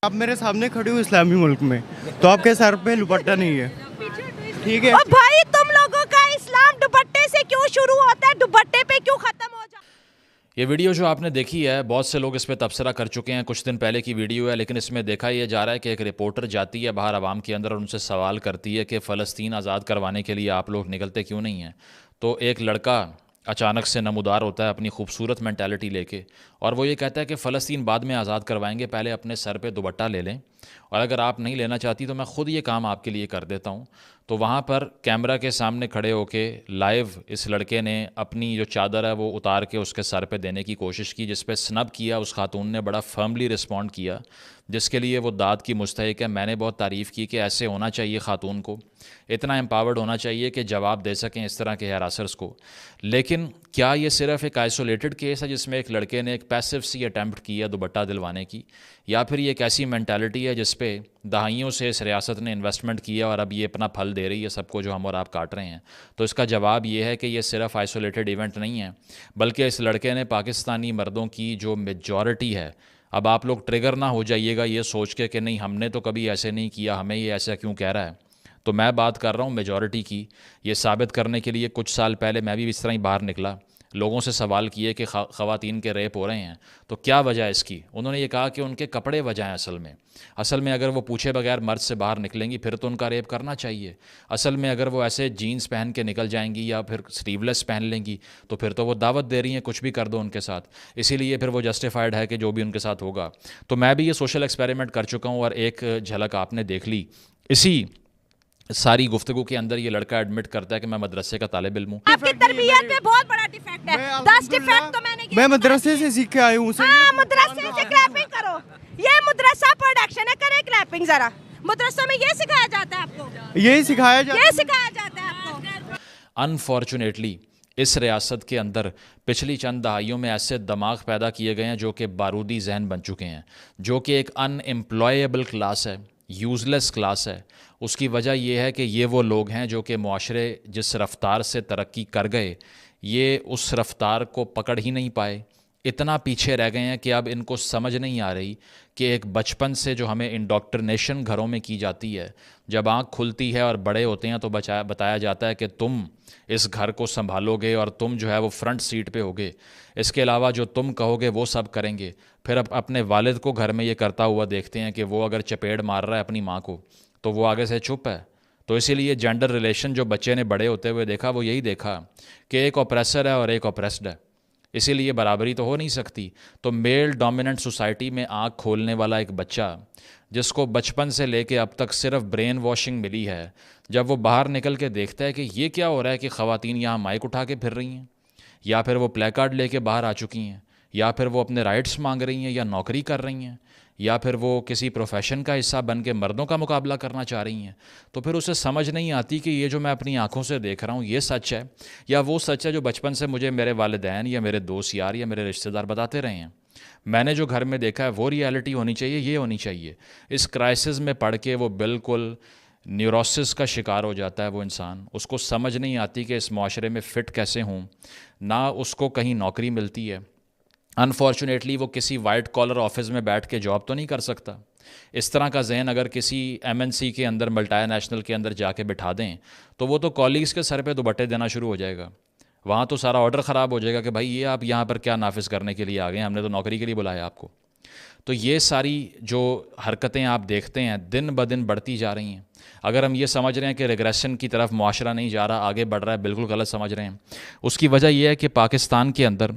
آپ میرے سامنے کھڑے ہو اسلامی ملک میں تو آپ کے سر پہ دوپٹہ نہیں ہے, ٹھیک ہے. اور بھائی تم لوگوں کا اسلام دوپٹے سے کیوں شروع ہوتا ہے, دوپٹے پہ کیوں ختم ہو جاتا ہے؟ یہ ویڈیو جو آپ نے دیکھی ہے بہت سے لوگ اس پہ تبصرہ کر چکے ہیں, کچھ دن پہلے کی ویڈیو ہے, لیکن اس میں دیکھا یہ جا رہا ہے کہ ایک رپورٹر جاتی ہے باہر عوام کے اندر اور ان سے سوال کرتی ہے کہ فلسطین آزاد کروانے کے لیے آپ لوگ نکلتے کیوں نہیں ہیں. تو ایک لڑکا اچانک سے نمودار ہوتا ہے اپنی خوبصورت مینٹیلٹی لے کے, اور وہ یہ کہتا ہے کہ فلسطین بعد میں آزاد کروائیں گے, پہلے اپنے سر پہ دوپٹہ لے لیں, اور اگر آپ نہیں لینا چاہتی تو میں خود یہ کام آپ کے لیے کر دیتا ہوں. تو وہاں پر کیمرہ کے سامنے کھڑے ہو کے لائیو اس لڑکے نے اپنی جو چادر ہے وہ اتار کے اس کے سر پہ دینے کی کوشش کی, جس پہ سنب کیا اس خاتون نے, بڑا فرملی رسپونڈ کیا, جس کے لیے وہ داد کی مستحق ہے. میں نے بہت تعریف کی کہ ایسے ہونا چاہیے خاتون کو, اتنا امپاورڈ ہونا چاہیے کہ جواب دے سکیں اس طرح کے ہراسرز کو. لیکن کیا یہ صرف ایک آئسولیٹڈ کیس ہے جس میں ایک لڑکے نے ایک پیسو سی اٹیمپٹ کی ہے دوپٹہ دلوانے کی, یا پھر یہ ایک ایسی مینٹالٹی ہے جس پہ دہائیوں سے اس ریاست نے انویسٹمنٹ کیا اور اب یہ اپنا پھل دے رہی ہے سب کو جو ہم اور آپ کاٹ رہے ہیں؟ تو اس کا جواب یہ ہے کہ یہ صرف آئسولیٹڈ ایونٹ نہیں ہے, بلکہ اس لڑکے نے پاکستانی مردوں کی جو میجورٹی ہے, اب آپ لوگ ٹریگر نہ ہو جائیے گا یہ سوچ کے کہ نہیں ہم نے تو کبھی ایسے نہیں کیا, ہمیں یہ ایسا کیوں کہہ رہا ہے. تو میں بات کر رہا ہوں میجورٹی کی. یہ ثابت کرنے کے لیے کچھ سال پہلے میں بھی اس طرح ہی باہر نکلا, لوگوں سے سوال کیے کہ خواتین کے ریپ ہو رہے ہیں تو کیا وجہ ہے اس کی. انہوں نے یہ کہا کہ ان کے کپڑے وجہ ہیں. اصل میں اگر وہ پوچھے بغیر مرد سے باہر نکلیں گی پھر تو ان کا ریپ کرنا چاہیے. اصل میں اگر وہ ایسے جینز پہن کے نکل جائیں گی یا پھر سلیو لیس پہن لیں گی تو پھر تو وہ دعوت دے رہی ہیں کچھ بھی کر دو ان کے ساتھ, اسی لیے پھر وہ جسٹیفائڈ ہے کہ جو بھی ان کے ساتھ ہوگا. تو میں بھی یہ سوشل ایکسپیریمنٹ کر چکا ہوں, اور ایک جھلک آپ نے دیکھ لی. اسی ساری گفتگو کے اندر یہ لڑکا ایڈمٹ کرتا ہے کہ میں مدرسے کا طالب علم ہوں. آپ کی تربیت پہ بہت بڑا ڈیفیکٹ ہے. 10 ڈیفیکٹ تو میں مدرسے سے سیکھ کے آئی ہوں. ہاں مدرسے سے کلیپنگ کرو, یہ مدرسہ پروڈکشن ہے, کرے کلیپنگ ذرا. مدرسوں میں یہ سکھایا جاتا ہے آپ کو, یہی سکھایا جاتا ہے, یہ سکھایا جاتا ہے آپ کو. انفارچونیٹلی اس ریاست کے اندر پچھلی چند دہائیوں میں ایسے دماغ پیدا کیے گئے ہیں جو کہ بارودی ذہن بن چکے ہیں, جو کہ ایک ان امپلائیبل کلاس ہے, یوز لیس کلاس ہے. اس کی وجہ یہ ہے کہ یہ وہ لوگ ہیں جو کہ معاشرے جس رفتار سے ترقی کر گئے یہ اس رفتار کو پکڑ ہی نہیں پائے, اتنا پیچھے رہ گئے ہیں کہ اب ان کو سمجھ نہیں آ رہی کہ ایک بچپن سے جو ہمیں انڈوکٹرنیشن گھروں میں کی جاتی ہے, جب آنکھ کھلتی ہے اور بڑے ہوتے ہیں تو بتایا جاتا ہے کہ تم اس گھر کو سنبھالو گے اور تم جو ہے وہ فرنٹ سیٹ پہ ہوگے, اس کے علاوہ جو تم کہو گے وہ سب کریں گے. پھر اب اپنے والد کو گھر میں یہ کرتا ہوا دیکھتے ہیں کہ وہ اگر چپیڑ مار رہا ہے اپنی ماں کو تو وہ آگے سے چپ ہے. تو اسی لیے جینڈر ریلیشن جو بچے نے بڑے ہوتے ہوئے دیکھا وہ یہی دیکھا کہ ایک اوپریسر ہے اور ایک اوپریسڈ ہے, اسی لیے برابری تو ہو نہیں سکتی. تو میل ڈومیننٹ سوسائٹی میں آنکھ کھولنے والا ایک بچہ جس کو بچپن سے لے کے اب تک صرف برین واشنگ ملی ہے, جب وہ باہر نکل کے دیکھتا ہے کہ یہ کیا ہو رہا ہے کہ خواتین یہاں مائک اٹھا کے پھر رہی ہیں, یا پھر وہ پلے کارڈ لے کے باہر آ چکی ہیں, یا پھر وہ اپنے رائٹس مانگ رہی ہیں یا نوکری کر رہی ہیں, یا پھر وہ کسی پروفیشن کا حصہ بن کے مردوں کا مقابلہ کرنا چاہ رہی ہیں, تو پھر اسے سمجھ نہیں آتی کہ یہ جو میں اپنی آنکھوں سے دیکھ رہا ہوں یہ سچ ہے یا وہ سچ ہے جو بچپن سے مجھے میرے والدین یا میرے دوست یار یا میرے رشتہ دار بتاتے رہے ہیں. میں نے جو گھر میں دیکھا ہے وہ ریالٹی ہونی چاہیے, یہ ہونی چاہیے. اس کرائسس میں پڑھ کے وہ بالکل نیوروسس کا شکار ہو جاتا ہے وہ انسان, اس کو سمجھ نہیں آتی کہ اس معاشرے میں فٹ کیسے ہوں, نہ اس کو کہیں نوکری ملتی ہے. انفارچونیٹلی وہ کسی وائٹ کالر آفس میں بیٹھ کے جاب تو نہیں کر سکتا. اس طرح کا ذہن اگر کسی MNC کے اندر ملٹی نیشنل کے اندر جا کے بٹھا دیں تو وہ تو کالیگس کے سر پہ دوپٹے دینا شروع ہو جائے گا. وہاں تو سارا آرڈر خراب ہو جائے گا کہ بھائی یہ آپ یہاں پر کیا نافذ کرنے کے لیے آ گئے ہیں, ہم نے تو نوکری کے لیے بلایا آپ کو. تو یہ ساری جو حرکتیں آپ دیکھتے ہیں دن بدن بڑھتی جا رہی ہیں. اگر ہم یہ سمجھ رہے ہیں کہ ریگریشن کی طرف معاشرہ نہیں جا رہا, آگے بڑھ رہا ہے, بالکل غلط سمجھ رہے ہیں. اس کی وجہ یہ ہے کہ پاکستان کے اندر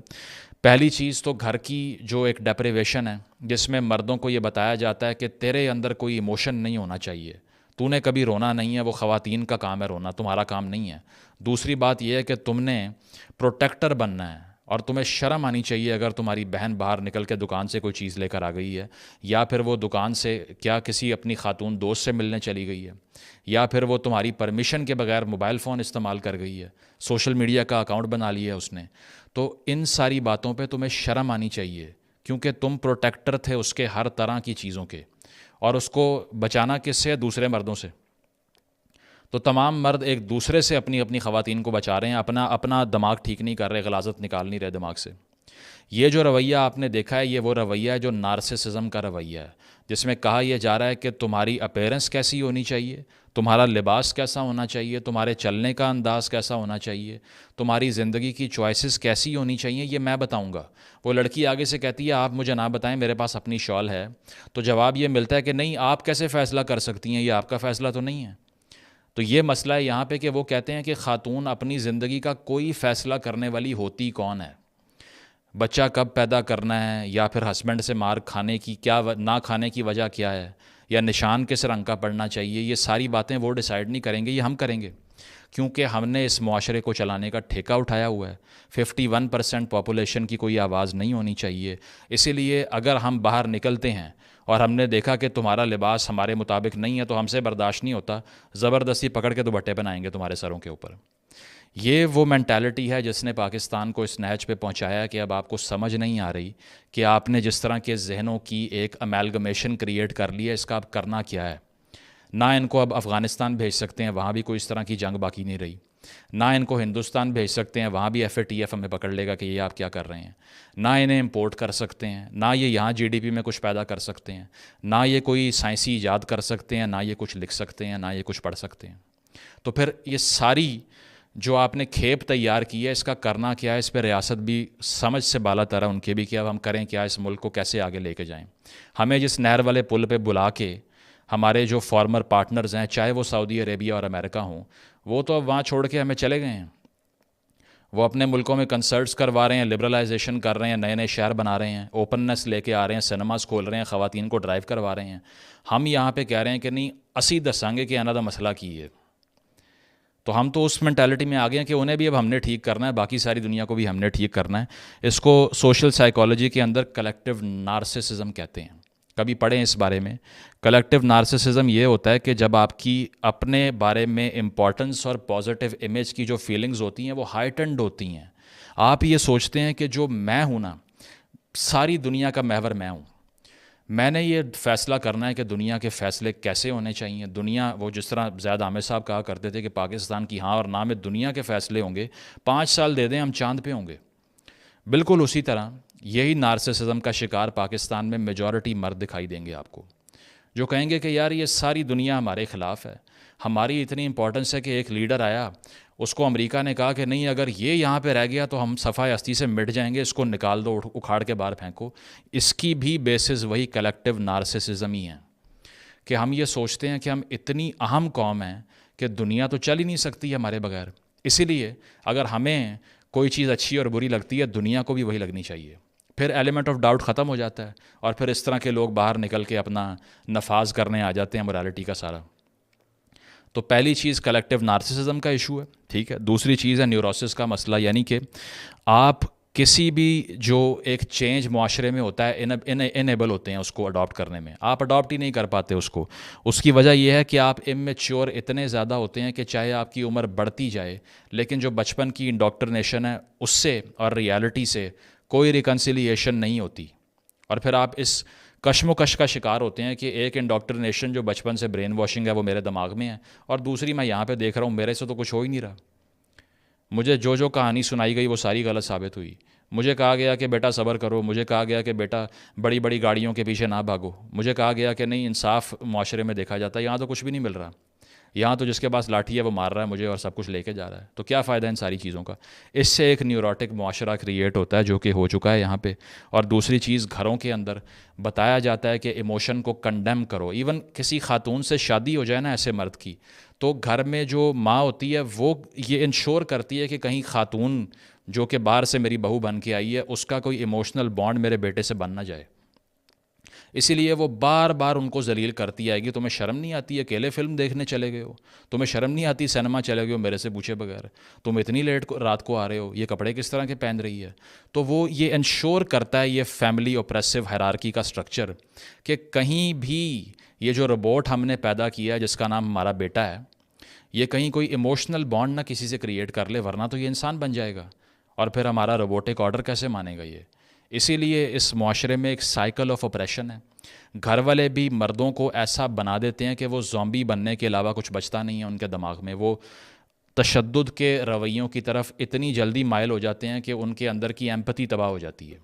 پہلی چیز تو گھر کی جو ایک ڈیپریویشن ہے جس میں مردوں کو یہ بتایا جاتا ہے کہ تیرے اندر کوئی ایموشن نہیں ہونا چاہیے, تو نے کبھی رونا نہیں ہے, وہ خواتین کا کام ہے رونا, تمہارا کام نہیں ہے. دوسری بات یہ ہے کہ تم نے پروٹیکٹر بننا ہے اور تمہیں شرم آنی چاہیے اگر تمہاری بہن باہر نکل کے دکان سے کوئی چیز لے کر آ گئی ہے, یا پھر وہ دکان سے کیا کسی اپنی خاتون دوست سے ملنے چلی گئی ہے, یا پھر وہ تمہاری پرمیشن کے بغیر موبائل فون استعمال کر گئی ہے, سوشل میڈیا کا اکاؤنٹ بنا لیا ہے اس نے. تو ان ساری باتوں پہ تمہیں شرم آنی چاہیے کیونکہ تم پروٹیکٹر تھے اس کے ہر طرح کی چیزوں کے, اور اس کو بچانا کس سے؟ دوسرے مردوں سے. تو تمام مرد ایک دوسرے سے اپنی اپنی خواتین کو بچا رہے ہیں, اپنا دماغ ٹھیک نہیں کر رہے, غلاظت نکال نہیں رہے دماغ سے. یہ جو رویہ آپ نے دیکھا ہے یہ وہ رویہ ہے جو نارسسزم کا رویہ ہے، جس میں کہا یہ جا رہا ہے کہ تمہاری اپیرنس کیسی ہونی چاہیے، تمہارا لباس کیسا ہونا چاہیے، تمہارے چلنے کا انداز کیسا ہونا چاہیے، تمہاری زندگی کی چوائسیز کیسی ہونی چاہیے، یہ میں بتاؤں گا۔ وہ لڑکی آگے سے کہتی ہے آپ مجھے نہ بتائیں، میرے پاس اپنی شال ہے، تو جواب یہ ملتا ہے کہ نہیں، آپ کیسے فیصلہ کر سکتی ہیں، یہ آپ کا فیصلہ تو نہیں ہے۔ تو یہ مسئلہ ہے یہاں پہ کہ وہ کہتے ہیں کہ خاتون اپنی زندگی کا کوئی فیصلہ کرنے والی ہوتی کون ہے، بچہ کب پیدا کرنا ہے، یا پھر ہسبینڈ سے مار کھانے کی کیا نہ کھانے کی وجہ کیا ہے، یا نشان کس رنگ کا پڑنا چاہیے، یہ ساری باتیں وہ ڈیسائیڈ نہیں کریں گے، یہ ہم کریں گے، کیونکہ ہم نے اس معاشرے کو چلانے کا ٹھیکہ اٹھایا ہوا ہے۔ 51% پاپولیشن کی کوئی آواز نہیں ہونی چاہیے۔ اسی لیے اگر ہم باہر نکلتے ہیں اور ہم نے دیکھا کہ تمہارا لباس ہمارے مطابق نہیں ہے تو ہم سے برداشت نہیں ہوتا، زبردستی پکڑ کے دوپٹے پہنائیں گے تمہارے سروں کے اوپر۔ یہ وہ مینٹالٹی ہے جس نے پاکستان کو اس نہج پہ پہنچایا کہ اب آپ کو سمجھ نہیں آ رہی کہ آپ نے جس طرح کے ذہنوں کی ایک امیلگمیشن کریٹ کر لی ہے، اس کا اب کرنا کیا ہے۔ نہ ان کو اب افغانستان بھیج سکتے ہیں، وہاں بھی کوئی اس طرح کی جنگ باقی نہیں رہی، نہ ان کو ہندوستان بھیج سکتے ہیں، وہاں بھی FATF ہمیں پکڑ لے گا کہ یہ آپ کیا کر رہے ہیں، نہ انہیں امپورٹ کر سکتے ہیں، نہ یہ یہاں GDP میں کچھ پیدا کر سکتے ہیں، نہ یہ کوئی سائنسی ایجاد کر سکتے ہیں، نہ یہ کچھ لکھ سکتے ہیں، نہ یہ کچھ پڑھ سکتے ہیں۔ تو پھر یہ ساری جو آپ نے کھیپ تیار کی ہے، اس کا کرنا کیا ہے، اس پہ ریاست بھی سمجھ سے بالا تر ہے ان کے بھی کہ اب ہم کریں کیا، اس ملک کو کیسے آگے لے کے جائیں۔ ہمیں جس نہر والے پل پہ بلا کے ہمارے جو فارمر پارٹنرز ہیں، چاہے وہ سعودی عربیہ اور امریکہ ہوں، وہ تو اب وہاں چھوڑ کے ہمیں چلے گئے ہیں، وہ اپنے ملکوں میں کنسرٹس کروا رہے ہیں، لبرلائزیشن کر رہے ہیں، نئے نئے شہر بنا رہے ہیں، اوپننس لے کے آ رہے ہیں، سنیماز کھول رہے ہیں، خواتین کو ڈرائیو کروا رہے ہیں۔ ہم یہاں پہ کہہ رہے ہیں کہ نہیں، اسی دسانگے کہ آنا دا مسئلہ کی ہے۔ تو ہم تو اس مینٹالٹی میں آ گئے ہیں کہ انہیں بھی اب ہم نے ٹھیک کرنا ہے، باقی ساری دنیا کو بھی ہم نے ٹھیک کرنا ہے۔ اس کو سوشل سائیکالوجی کے اندر کلیکٹیو نارسسزم کہتے ہیں، کبھی پڑھیں اس بارے میں۔ کلیکٹیو نارسسزم یہ ہوتا ہے کہ جب آپ کی اپنے بارے میں امپورٹنس اور پازیٹیو امیج کی جو فیلنگز ہوتی ہیں وہ ہائٹنڈ ہوتی ہیں، آپ یہ سوچتے ہیں کہ جو میں ہوں نا، ساری دنیا کا محور میں ہوں، میں نے یہ فیصلہ کرنا ہے کہ دنیا کے فیصلے کیسے ہونے چاہیے۔ دنیا، وہ جس طرح زید عامر صاحب کہا کرتے تھے کہ پاکستان کی ہاں اور نہ میں دنیا کے فیصلے ہوں گے، 5 سال دے دیں ہم چاند پہ ہوں گے۔ بالکل اسی طرح یہی نارسسزم کا شکار پاکستان میں میجورٹی مرد دکھائی دیں گے آپ کو، جو کہیں گے کہ یار یہ ساری دنیا ہمارے خلاف ہے، ہماری اتنی امپورٹنس ہے کہ ایک لیڈر آیا، اس کو امریکہ نے کہا کہ نہیں، اگر یہ یہاں پہ رہ گیا تو ہم صفحہ ہستی سے مٹ جائیں گے، اس کو نکال دو، اکھاڑ کے باہر پھینکو۔ اس کی بھی بیسز وہی کلیکٹیو نارسسزم ہی ہیں کہ ہم یہ سوچتے ہیں کہ ہم اتنی اہم قوم ہیں کہ دنیا تو چل ہی نہیں سکتی ہمارے بغیر، اسی لیے اگر ہمیں کوئی چیز اچھی اور بری لگتی ہے، دنیا کو بھی وہی لگنی چاہیے۔ پھر ایلیمنٹ آف ڈاؤٹ ختم ہو جاتا ہے، اور پھر اس طرح کے لوگ باہر نکل کے اپنا نفاذ کرنے آ جاتے ہیں مورالٹی کا سارا۔ تو پہلی چیز کلیکٹیو نارسسزم کا ایشو ہے، ٹھیک ہے۔ دوسری چیز ہے نیوروسس کا مسئلہ، یعنی کہ آپ کسی بھی جو ایک چینج معاشرے میں ہوتا ہے انیبل ہوتے ہیں اس کو اڈاپٹ کرنے میں، آپ اڈاپٹ ہی نہیں کر پاتے اس کو۔ اس کی وجہ یہ ہے کہ آپ امیچور اتنے زیادہ ہوتے ہیں کہ چاہے آپ کی عمر بڑھتی جائے، لیکن جو بچپن کی انڈاکٹرنیشن ہے اس سے اور ریالٹی سے کوئی ریکنسیلیشن نہیں ہوتی، اور پھر آپ اس کشم و کش کا شکار ہوتے ہیں کہ ایک انڈاکٹرنیشن جو بچپن سے برین واشنگ ہے وہ میرے دماغ میں ہے، اور دوسری میں یہاں پہ دیکھ رہا ہوں میرے سے تو کچھ ہو ہی نہیں رہا، مجھے جو کہانی سنائی گئی وہ ساری غلط ثابت ہوئی۔ مجھے کہا گیا کہ بیٹا صبر کرو، مجھے کہا گیا کہ بیٹا بڑی بڑی گاڑیوں کے پیچھے نہ بھاگو، مجھے کہا گیا کہ نہیں، انصاف معاشرے میں دیکھا جاتا ہے، یہاں تو کچھ بھی نہیں مل رہا، یہاں تو جس کے پاس لاٹھی ہے وہ مار رہا ہے مجھے اور سب کچھ لے کے جا رہا ہے۔ تو کیا فائدہ ہے ان ساری چیزوں کا؟ اس سے ایک نیوروٹک معاشرہ کریٹ ہوتا ہے جو کہ ہو چکا ہے یہاں پہ۔ اور دوسری چیز، گھروں کے اندر بتایا جاتا ہے کہ ایموشن کو کنڈیم کرو۔ ایون کسی خاتون سے شادی ہو جائے نا ایسے مرد کی، تو گھر میں جو ماں ہوتی ہے وہ یہ انشور کرتی ہے کہ کہیں خاتون جو کہ باہر سے میری بہو بن کے آئی ہے، اس کا کوئی ایموشنل بانڈ میرے بیٹے سے بن نہ جائے، اسی لیے وہ بار بار ان کو ذلیل کرتی آئے گی۔ تمہیں شرم نہیں آتی؟ اکیلے فلم دیکھنے چلے گئے ہو؟ تمہیں شرم نہیں آتی سینما چلے گئے ہو میرے سے پوچھے بغیر؟ تم اتنی لیٹ رات کو آ رہے ہو، یہ کپڑے کس طرح کے پہن رہی ہے؟ تو وہ یہ انشور کرتا ہے، یہ فیملی اوپریسو ہیرارکی کا سٹرکچر، کہ کہیں بھی یہ جو روبوٹ ہم نے پیدا کیا ہے جس کا نام ہمارا بیٹا ہے، یہ کہیں کوئی ایموشنل بانڈ نہ کسی سے کریٹ کر لے، ورنہ تو یہ انسان بن جائے گا، اور پھر ہمارا روبوٹک آرڈر کیسے مانے گا یہ؟ اسی لیے اس معاشرے میں ایک سائیکل آف اپریشن ہے۔ گھر والے بھی مردوں کو ایسا بنا دیتے ہیں کہ وہ زومبی بننے کے علاوہ کچھ بچتا نہیں ہے ان کے دماغ میں، وہ تشدد کے رویوں کی طرف اتنی جلدی مائل ہو جاتے ہیں کہ ان کے اندر کی ایمپتھی تباہ ہو جاتی ہے،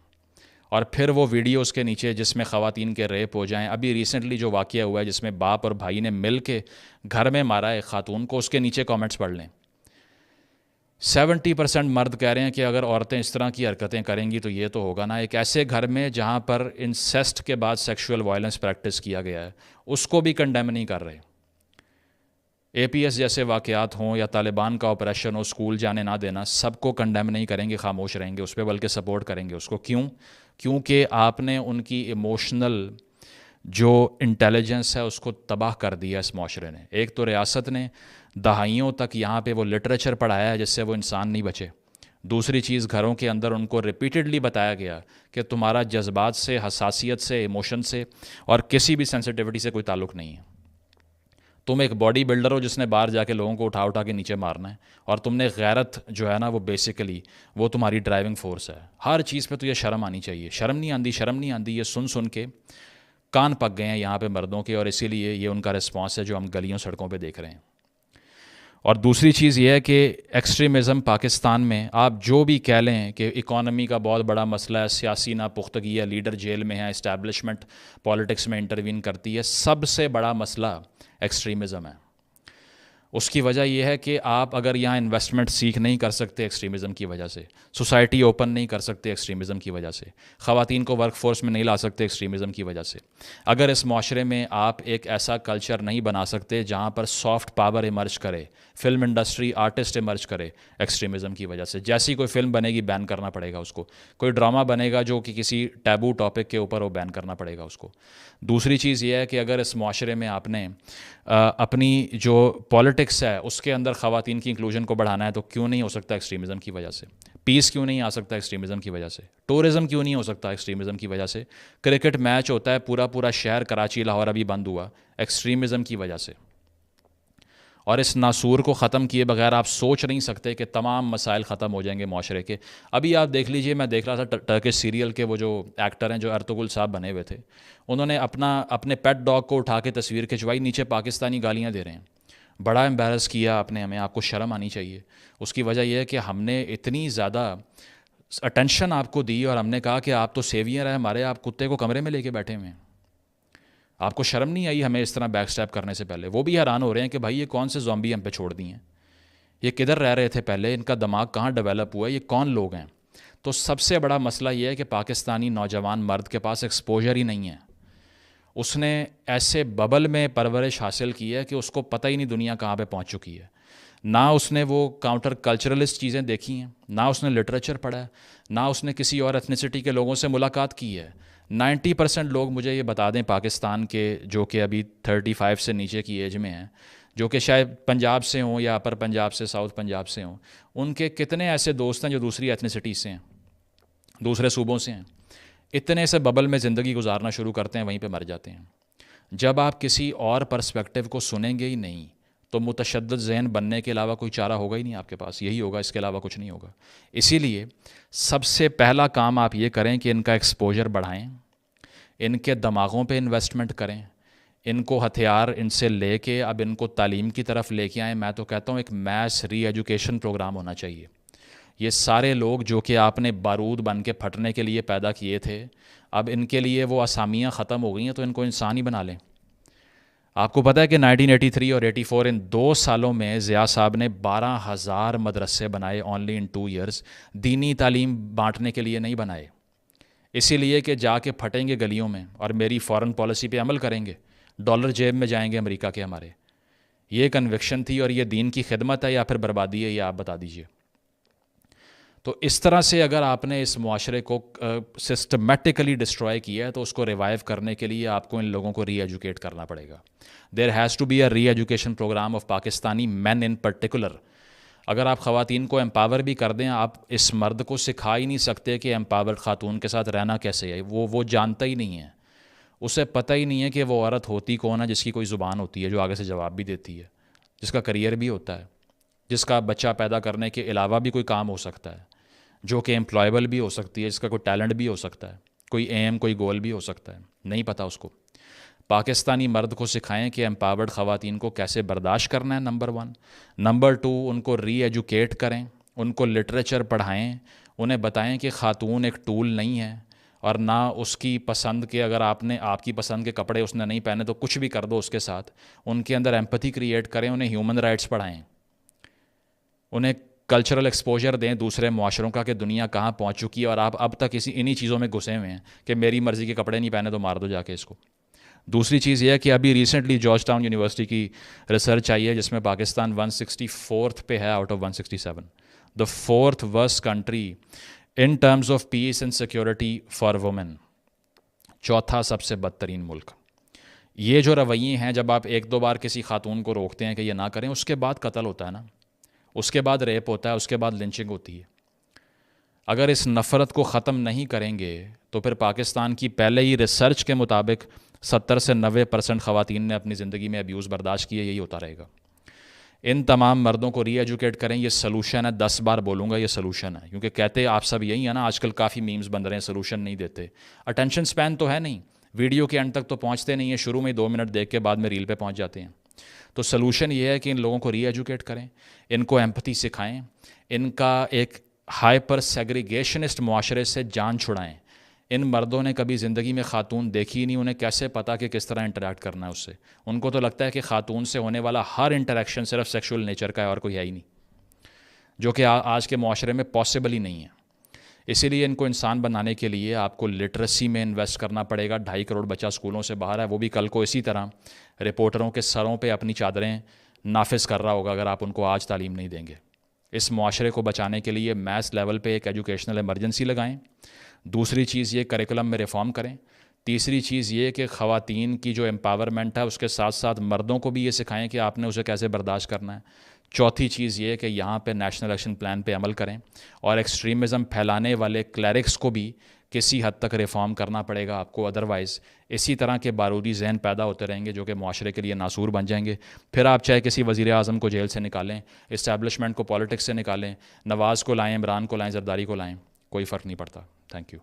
اور پھر وہ ویڈیوز کے نیچے جس میں خواتین کے ریپ ہو جائیں، ابھی ریسنٹلی جو واقعہ ہوا ہے جس میں باپ اور بھائی نے مل کے گھر میں مارا ہے خاتون کو، اس کے نیچے کامنٹس پڑھ لیں. 70% مرد کہہ رہے ہیں کہ اگر عورتیں اس طرح کی حرکتیں کریں گی تو یہ تو ہوگا نا. ایک ایسے گھر میں جہاں پر انسیسٹ کے بعد سیکشول وائلنس پریکٹس کیا گیا ہے اس کو بھی کنڈیم نہیں کر رہے. اے پی ایس جیسے واقعات ہوں یا طالبان کا آپریشن ہو، اسکول جانے نہ دینا، سب کو کنڈیم نہیں کریں گے، خاموش رہیں گے اس پہ، بلکہ سپورٹ کریں گے اس کو. کیونکہ آپ نے ان کی ایموشنل جو انٹیلیجنس ہے اس کو تباہ کر دیا اس معاشرے نے. ایک تو ریاست نے دہائیوں تک یہاں پہ وہ لٹریچر پڑھایا ہے جس سے وہ انسان نہیں بچے. دوسری چیز، گھروں کے اندر ان کو ریپیٹڈلی بتایا گیا کہ تمہارا جذبات سے، حساسیت سے، ایموشن سے اور کسی بھی سینسٹیوٹی سے کوئی تعلق نہیں ہے. تم ایک باڈی بلڈر ہو جس نے باہر جا کے لوگوں کو اٹھا کے نیچے مارنا ہے، اور تم نے غیرت جو ہے نا وہ بیسیکلی وہ تمہاری ڈرائیونگ فورس ہے. ہر چیز پہ تو یہ شرم آنی چاہیے. شرم نہیں آندی. یہ سن کے کان پک گئے ہیں یہاں پہ مردوں کے، اور اسی لیے یہ ان کا رسپانس ہے جو ہم گلیوں سڑکوں پہ دیکھ رہے ہیں. اور دوسری چیز یہ ہے کہ ایکسٹریمزم پاکستان میں آپ جو بھی کہہ لیں کہ اکانومی کا بہت بڑا مسئلہ ہے، سیاسی ناپختگی ہے، لیڈر جیل میں ہے، اسٹیبلشمنٹ پالیٹکس میں انٹروین کرتی ہے، سب سے بڑا مسئلہ ایکسٹریمزم ہے. اس کی وجہ یہ ہے کہ آپ اگر یہاں انویسٹمنٹ سیکھ نہیں کر سکتے ایکسٹریمزم کی وجہ سے، سوسائٹی اوپن نہیں کر سکتے ایکسٹریمزم کی وجہ سے، خواتین کو ورک فورس میں نہیں لا سکتے ایکسٹریمزم کی وجہ سے، اگر اس معاشرے میں آپ ایک ایسا کلچر نہیں بنا سکتے جہاں پر سافٹ پاور ایمرج کرے، فلم انڈسٹری آرٹسٹ ایمرج کرے ایکسٹریمزم کی وجہ سے. جیسی کوئی فلم بنے گی بین کرنا پڑے گا اس کو، کوئی ڈرامہ بنے گا جو کہ کسی ٹیبو ٹاپک کے اوپر ہو بین کرنا پڑے گا اس کو. دوسری چیز یہ ہے کہ اگر اس معاشرے میں آپ نے اپنی جو پالیٹکس ہے اس کے اندر خواتین کی انکلوژن کو بڑھانا ہے تو کیوں نہیں ہو سکتا ایکسٹریمزم کی وجہ سے؟ پیس کیوں نہیں آ سکتا ایکسٹریمزم کی وجہ سے؟ ٹورزم کیوں نہیں ہو سکتا ایکسٹریمزم کی وجہ سے؟ کرکٹ میچ ہوتا ہے، پورا شہر کراچی لاہور ابھی بند ہوا ایکسٹریمزم کی وجہ سے. اور اس ناسور کو ختم کیے بغیر آپ سوچ نہیں سکتے کہ تمام مسائل ختم ہو جائیں گے معاشرے کے. ابھی آپ دیکھ لیجئے، میں دیکھ رہا تھا ٹرکش سیریل کے وہ جو ایکٹر ہیں جو ارطغرل صاحب بنے ہوئے تھے، انہوں نے اپنے پیٹ ڈاگ کو اٹھا کے تصویر کھنچوائی، نیچے پاکستانی گالیاں دے رہے ہیں. بڑا امبیرس کیا آپ نے ہمیں، آپ کو شرم آنی چاہیے. اس کی وجہ یہ ہے کہ ہم نے اتنی زیادہ اٹینشن آپ کو دی اور ہم نے کہا کہ آپ تو سیویئر ہیں ہمارے، آپ کتے کو کمرے میں لے کے بیٹھے ہوئے ہیں. آپ کو شرم نہیں آئی ہمیں اس طرح بیک سٹیپ کرنے سے پہلے؟ وہ بھی حیران ہو رہے ہیں کہ بھائی یہ کون سے زومبی ہم پہ چھوڑ دی ہیں، یہ کدھر رہ رہے تھے پہلے، ان کا دماغ کہاں ڈیولپ ہوا ہے، یہ کون لوگ ہیں؟ تو سب سے بڑا مسئلہ یہ ہے کہ پاکستانی نوجوان مرد کے پاس ایکسپوجر ہی نہیں ہے. اس نے ایسے ببل میں پرورش حاصل کی ہے کہ اس کو پتہ ہی نہیں دنیا کہاں پہ پہنچ چکی ہے. نہ اس نے وہ کاؤنٹر کلچرلسٹ چیزیں دیکھی ہیں، نہ اس نے لٹریچر پڑھا ہے، نہ اس نے کسی اور ایتھنیسٹی کے لوگوں سے ملاقات کی ہے. 90% لوگ مجھے یہ بتا دیں پاکستان کے جو کہ ابھی 35 سے نیچے کی ایج میں ہیں، جو کہ شاید پنجاب سے ہوں یا اپر پنجاب سے، ساؤتھ پنجاب سے ہوں، ان کے کتنے ایسے دوست ہیں جو دوسری ایتھنیسٹی سے ہیں، دوسرے صوبوں سے ہیں؟ اتنے سے ببل میں زندگی گزارنا شروع کرتے ہیں، وہیں پہ مر جاتے ہیں. جب آپ کسی اور پرسپیکٹیو کو سنیں گے ہی نہیں تو متشدد ذہن بننے کے علاوہ کوئی چارہ ہوگا ہی نہیں آپ کے پاس. یہی ہوگا، اس کے علاوہ کچھ نہیں ہوگا. اسی لیے سب سے پہلا کام آپ یہ کریں کہ ان کا ایکسپوجر بڑھائیں، ان کے دماغوں پہ انویسٹمنٹ کریں، ان کو ہتھیار ان سے لے کے اب ان کو تعلیم کی طرف لے کے آئیں. میں تو کہتا ہوں ایک میس ری ایجوکیشن پروگرام ہونا چاہیے. یہ سارے لوگ جو کہ آپ نے بارود بن کے پھٹنے کے لیے پیدا کیے تھے، اب ان کے لیے وہ اسامیاں ختم ہو گئی ہیں تو ان کو انسان ہی بنا لیں. آپ کو پتہ ہے کہ 1983 اور 84 ان 2 سالوں میں ضیاء صاحب نے 12,000 مدرسے بنائے اونلی ان 2 ایئرز. دینی تعلیم بانٹنے کے لیے نہیں بنائے، اسی لیے کہ جا کے پھٹیں گے گلیوں میں اور میری فارن پالیسی پہ عمل کریں گے، ڈالر جیب میں جائیں گے امریکہ کے ہمارے. یہ کنوکشن تھی اور یہ دین کی خدمت ہے یا پھر بربادی ہے، یہ آپ بتا دیجئے. تو اس طرح سے اگر آپ نے اس معاشرے کو سسٹمیٹیکلی ڈسٹرائے کیا ہے تو اس کو ریوائیو کرنے کے لیے آپ کو ان لوگوں کو ری ایجوکیٹ کرنا پڑے گا. There has to be a reeducation programme of Pakistani men in particular. اگر آپ خواتین کو امپاور بھی کر دیں، آپ اس مرد کو سکھا ہی نہیں سکتے کہ امپاورڈ خاتون کے ساتھ رہنا کیسے ہے. وہ جانتا ہی نہیں ہے، اسے پتہ ہی نہیں ہے کہ وہ عورت ہوتی کون ہے جس کی کوئی زبان ہوتی ہے، جو آگے سے جواب بھی دیتی ہے، جس کا کریئر بھی ہوتا ہے، جس کا بچہ پیدا کرنے کے علاوہ بھی کوئی کام ہو سکتا ہے، جو کہ امپلائیبل بھی ہو سکتی ہے، جس کا کوئی ٹیلنٹ بھی ہو سکتا ہے، کوئی ایم کوئی گول بھی ہو سکتا ہے. نہیں پتہ اس کو. پاکستانی مرد کو سکھائیں کہ امپاورڈ خواتین کو کیسے برداشت کرنا ہے، نمبر 1. نمبر 2، ان کو ری ایجوکیٹ کریں، ان کو لٹریچر پڑھائیں، انہیں بتائیں کہ خاتون ایک ٹول نہیں ہے اور نہ اس کی پسند کے، اگر آپ کی پسند کے کپڑے اس نے نہیں پہنے تو کچھ بھی کر دو اس کے ساتھ. ان کے اندر ایمپتھی کریٹ کریں، انہیں ہیومن رائٹس پڑھائیں، انہیں کلچرل ایکسپوجر دیں دوسرے معاشروں کا کہ دنیا کہاں پہنچ چکی ہے اور آپ اب تک انہی چیزوں میں گھسے ہوئے ہیں کہ میری مرضی کے کپڑے نہیں پہنے تو مار دو جا کے اس کو. دوسری چیز یہ ہے کہ ابھی ریسنٹلی جارج ٹاؤن یونیورسٹی کی ریسرچ آئی ہے جس میں پاکستان 164 پہ ہے out of 167، the 4th worst country in terms of peace and security for women, 4تھا سب سے بدترین ملک. یہ جو رویے ہیں، جب آپ 1-2 بار کسی خاتون کو روکتے ہیں کہ یہ نہ کریں، اس کے بعد قتل ہوتا ہے نا، اس کے بعد ریپ ہوتا ہے، اس کے بعد لنچنگ ہوتی ہے. اگر اس نفرت کو ختم نہیں کریں گے تو پھر پاکستان کی پہلے ہی ریسرچ کے مطابق 70 سے 90% خواتین نے اپنی زندگی میں ابیوز برداشت کیے، یہی ہوتا رہے گا. ان تمام مردوں کو ری ایجوکیٹ کریں، یہ سلوشن ہے. 10 بار بولوں گا یہ سلوشن ہے، کیونکہ کہتے آپ سب یہی ہیں نا. آج کل کافی میمز بن رہے ہیں سلوشن نہیں دیتے. اٹینشن سپین تو ہے نہیں، ویڈیو کے اینڈ تک تو پہنچتے نہیں ہیں، شروع میں 2 منٹ دیکھ کے بعد میں ریل پہ پہنچ جاتے ہیں. تو سلوشن یہ ہے کہ ان لوگوں کو ری ایجوکیٹ کریں، ان کو ایمپتھی سکھائیں، ان کا ایک ہائپر سیگریگیشنسٹ معاشرے سے جان چھڑائیں. ان مردوں نے کبھی زندگی میں خاتون دیکھی ہی نہیں، انہیں کیسے پتا کہ کس طرح انٹریکٹ کرنا ہے اس سے. ان کو تو لگتا ہے کہ خاتون سے ہونے والا ہر انٹریکشن صرف سیکشول نیچر کا ہے اور کوئی ہے ہی نہیں، جو کہ آج کے معاشرے میں پاسبل ہی نہیں ہے. اسی لیے ان کو انسان بنانے کے لیے آپ کو لٹریسی میں انویسٹ کرنا پڑے گا. 2.5 کروڑ بچہ اسکولوں سے باہر ہے، وہ بھی کل کو اسی طرح رپورٹروں کے سروں پہ اپنی چادریں نافذ کر رہا ہوگا اگر آپ ان کو آج تعلیم نہیں دیں گے. اس معاشرے کو بچانے کے لیے میس لیول پہ ایک ایجوکیشنل ایمرجنسی لگائیں. دوسری چیز یہ کریکولم میں ریفارم کریں. تیسری چیز یہ کہ خواتین کی جو امپاورمنٹ ہے اس کے ساتھ ساتھ مردوں کو بھی یہ سکھائیں کہ آپ نے اسے کیسے برداشت کرنا ہے. چوتھی چیز یہ کہ یہاں پہ نیشنل ایکشن پلان پہ عمل کریں اور ایکسٹریمزم پھیلانے والے کلیرکس کو بھی کسی حد تک ریفارم کرنا پڑے گا آپ کو. ادروائز اسی طرح کے بارودی ذہن پیدا ہوتے رہیں گے جو کہ معاشرے کے لیے ناسور بن جائیں گے. پھر آپ چاہے کسی وزیر اعظم کو جیل سے نکالیں، اسٹیبلشمنٹ کو پالیٹکس سے نکالیں، نواز کو لائیں، عمران کو لائیں، زرداری کو لائیں، کوئی فرق نہیں پڑتا. Thank you.